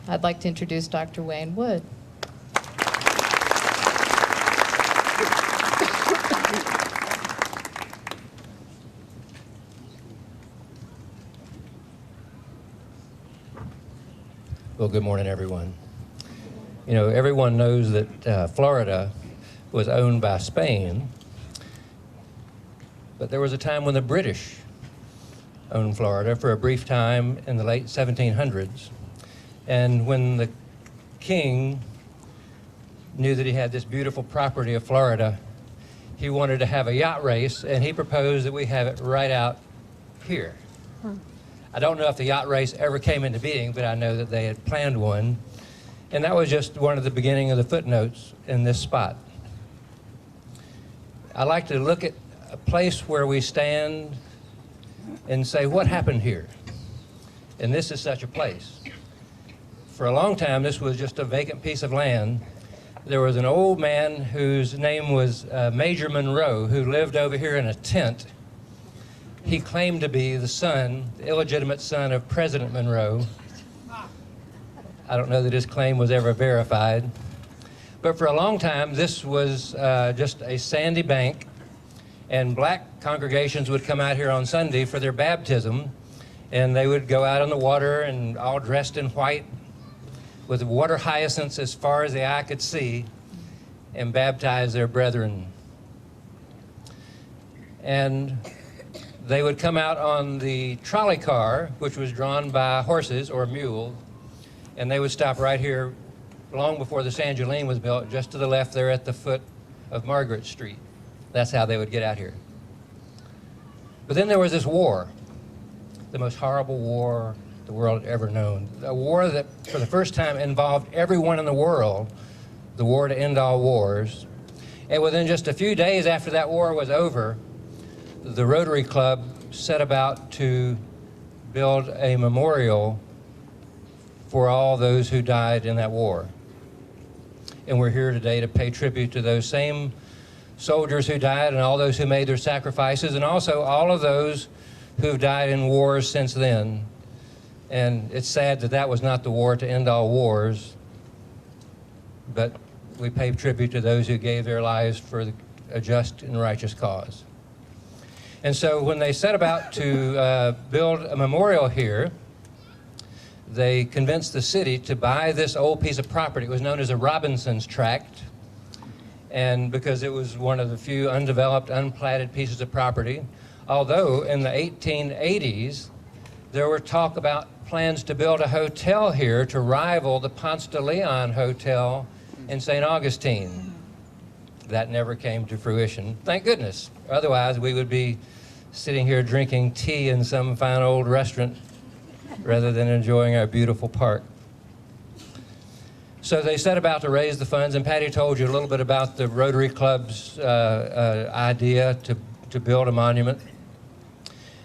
I'd like to introduce Dr. Wayne Wood. Well, good morning, everyone. You know, everyone knows that Florida was owned by Spain, but there was a time when the British owned Florida for a brief time in the late 1700s. And when the king knew that he had this beautiful property of Florida, he wanted to have a yacht race, and he proposed that we have it right out here. I don't know if the yacht race ever came into being, but I know that they had planned one. And that was just one of the beginning of the footnotes in this spot. I like to look at a place where we stand and say, what happened here? And this is such a place. For a long time, this was just a vacant piece of land. There was an old man whose name was Major Monroe, who lived over here in a tent. He claimed to be the son, the illegitimate son of President Monroe. I don't know that his claim was ever verified. But for a long time, this was just a sandy bank, and black congregations would come out here on Sunday for their baptism, and they would go out on the water and all dressed in white with water hyacinths as far as the eye could see and baptize their brethren. And they would come out on the trolley car, which was drawn by horses or mules, and they would stop right here long before the San Julene was built, just to the left there at the foot of Margaret Street. That's how they would get out here. But then there was this war, the most horrible war the world had ever known. A war that for the first time involved everyone in the world, the war to end all wars. And within just a few days after that war was over, the Rotary Club set about to build a memorial for all those who died in that war. And we're here today to pay tribute to those same soldiers who died and all those who made their sacrifices, and also all of those who've died in wars since then. And it's sad that that was not the war to end all wars, but we pay tribute to those who gave their lives for a just and righteous cause. And so when they set about to build a memorial here, they convinced the city to buy this old piece of property. It was known as a Robinson's Tract, and because it was one of the few undeveloped, unplatted pieces of property. Although in the 1880s, there were talk about plans to build a hotel here to rival the Ponce de Leon Hotel in St. Augustine. That never came to fruition, thank goodness. Otherwise, we would be sitting here drinking tea in some fine old restaurant rather than enjoying our beautiful park. So they set about to raise the funds, and Patty told you a little bit about the Rotary Club's idea to build a monument.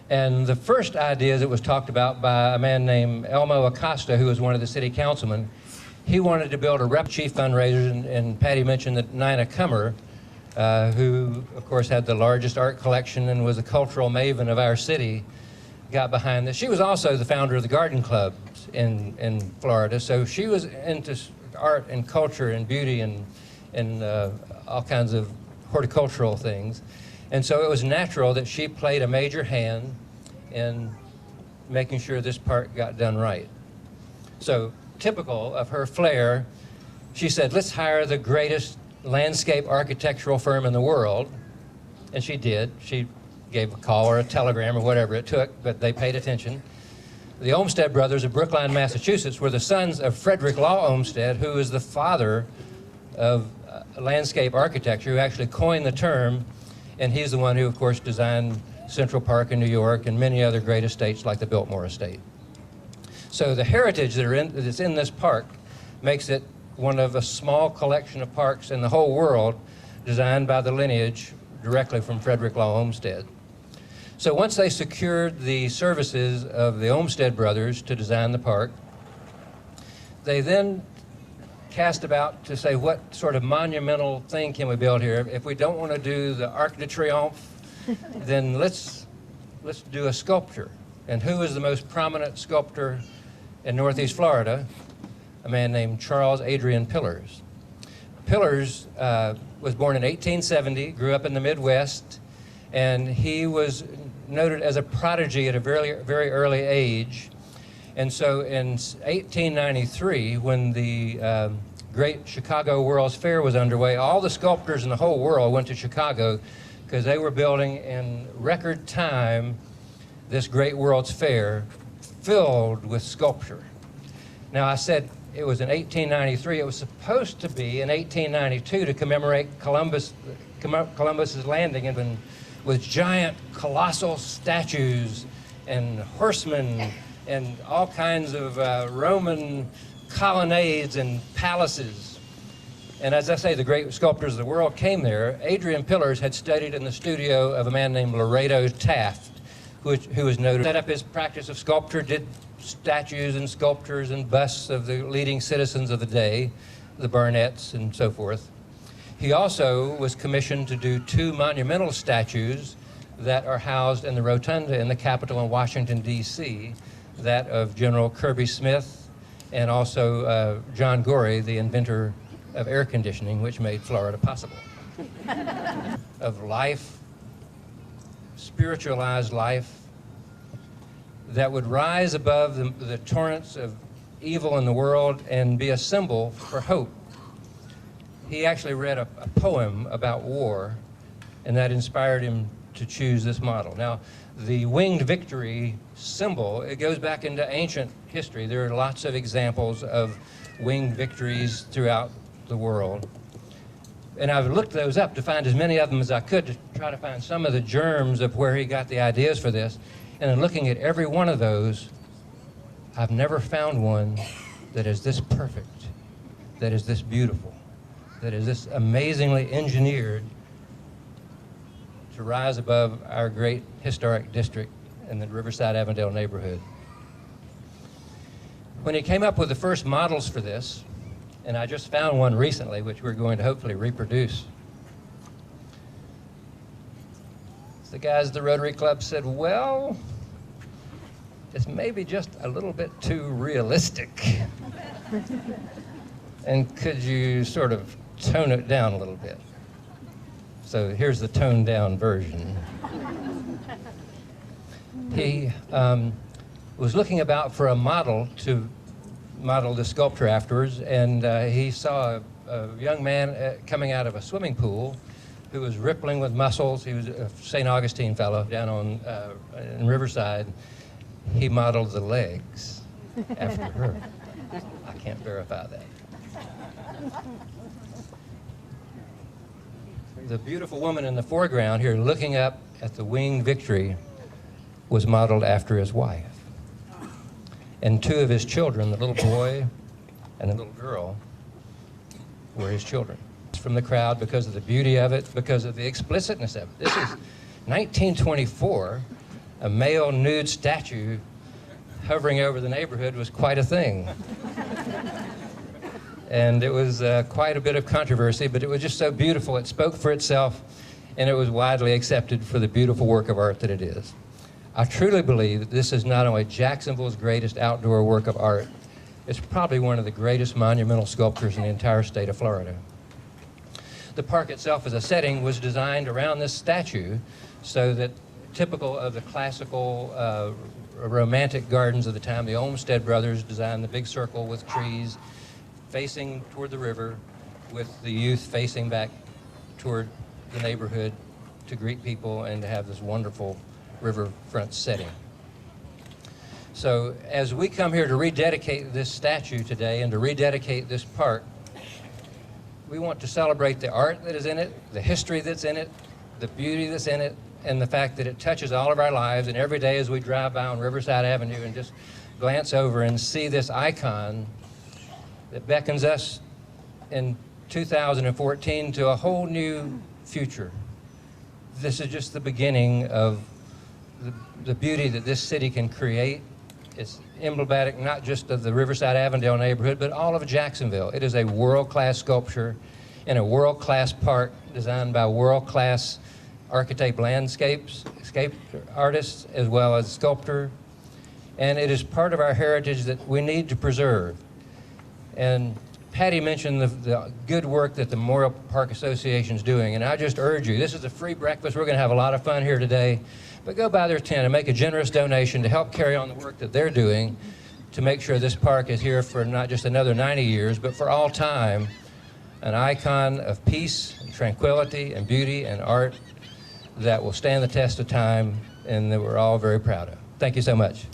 And the first idea that was talked about by a man named Elmo Acosta, who was one of the city councilmen, he wanted to build a chief fundraiser, and Patty mentioned that Nina Cummer, who of course had the largest art collection and was a cultural maven of our city, got behind this. She was also the founder of the garden clubs in Florida, so she was into art and culture and beauty and all kinds of horticultural things. And so it was natural that she played a major hand in making sure this park got done right. So typical of her flair, she said, let's hire the greatest landscape architectural firm in the world. And she did. She gave a call or a telegram or whatever it took, but they paid attention. The Olmsted brothers of Brookline, Massachusetts were the sons of Frederick Law Olmsted, who is the father of landscape architecture, who actually coined the term, and he's the one who, of course, designed Central Park in New York and many other great estates like the Biltmore Estate. So the heritage that's in this park makes it one of a small collection of parks in the whole world designed by the lineage directly from Frederick Law Olmsted. So once they secured the services of the Olmsted brothers to design the park, they then cast about to say, what sort of monumental thing can we build here? If we don't want to do the Arc de Triomphe, then let's do a sculpture. And who is the most prominent sculptor in Northeast Florida? a man named Charles Adrian Pillars. Pillars was born in 1870, grew up in the Midwest, and he was noted as a prodigy at a very, very early age. And so in 1893, when the great Chicago World's Fair was underway, all the sculptors in the whole world went to Chicago because they were building in record time this great World's Fair filled with sculpture. Now, I said it was in 1893. It was supposed to be in 1892 to commemorate Columbus's landing, and with giant, colossal statues and horsemen and all kinds of Roman colonnades and palaces. And as I say, the great sculptors of the world came there. Adrian Pillars had studied in the studio of a man named Lorado Taft, who was noted, set up his practice of sculpture, did statues and sculptures and busts of the leading citizens of the day, the Barnetts and so forth. He also was commissioned to do 2 monumental statues that are housed in the rotunda in the Capitol in Washington, D.C., that of General Kirby Smith and also John Gorey, the inventor of air conditioning, which made Florida possible. Of life, spiritualized life, that would rise above the torrents of evil in the world and be a symbol for hope. He actually read a poem about war, and that inspired him to choose this model. Now, the winged victory symbol, it goes back into ancient history. There are lots of examples of winged victories throughout the world. And I've looked those up to find as many of them as I could to try to find some of the germs of where he got the ideas for this. And in looking at every one of those, I've never found one that is this perfect, that is this beautiful, that is this amazingly engineered to rise above our great historic district in the Riverside-Avondale neighborhood. When he came up with the first models for this, and I just found one recently, which we're going to hopefully reproduce, the guys at the Rotary Club said, well, it's maybe just a little bit too realistic. And could you sort of tone it down a little bit? So here's the toned down version. He was looking about for a model to model the sculpture afterwards, and he saw a young man coming out of a swimming pool who was rippling with muscles. He was a St. Augustine fellow down on in Riverside. He modeled the legs after her. I can't verify that. The beautiful woman in the foreground here looking up at the winged victory was modeled after his wife. And 2 of his children, the little boy and the little girl, were his children. From the crowd because of the beauty of it, because of the explicitness of it. This is 1924. A male nude statue hovering over the neighborhood was quite a thing. And it was quite a bit of controversy, but it was just so beautiful. It spoke for itself, and it was widely accepted for the beautiful work of art that it is. I truly believe that this is not only Jacksonville's greatest outdoor work of art, it's probably one of the greatest monumental sculptures in the entire state of Florida. The park itself as a setting was designed around this statue so that, typical of the classical romantic gardens of the time, the Olmsted brothers designed the big circle with trees facing toward the river, with the youth facing back toward the neighborhood to greet people and to have this wonderful riverfront setting. So as we come here to rededicate this statue today and to rededicate this park, we want to celebrate the art that is in it, the history that's in it, the beauty that's in it, and the fact that it touches all of our lives. And every day as we drive by on Riverside Avenue and just glance over and see this icon that beckons us in 2014 to a whole new future. This is just the beginning of the beauty that this city can create. It's emblematic not just of the Riverside-Avondale neighborhood, but all of Jacksonville. It is a world-class sculpture in a world-class park designed by world-class architect landscape artists as well as sculptor. And it is part of our heritage that we need to preserve. And Patty mentioned the good work that the Memorial Park Association is doing, and I just urge you, this is a free breakfast. We're going to have a lot of fun here today, but go by their tent and make a generous donation to help carry on the work that they're doing to make sure this park is here for not just another 90 years, but for all time, an icon of peace, and tranquility, and beauty, and art that will stand the test of time and that we're all very proud of. Thank you so much.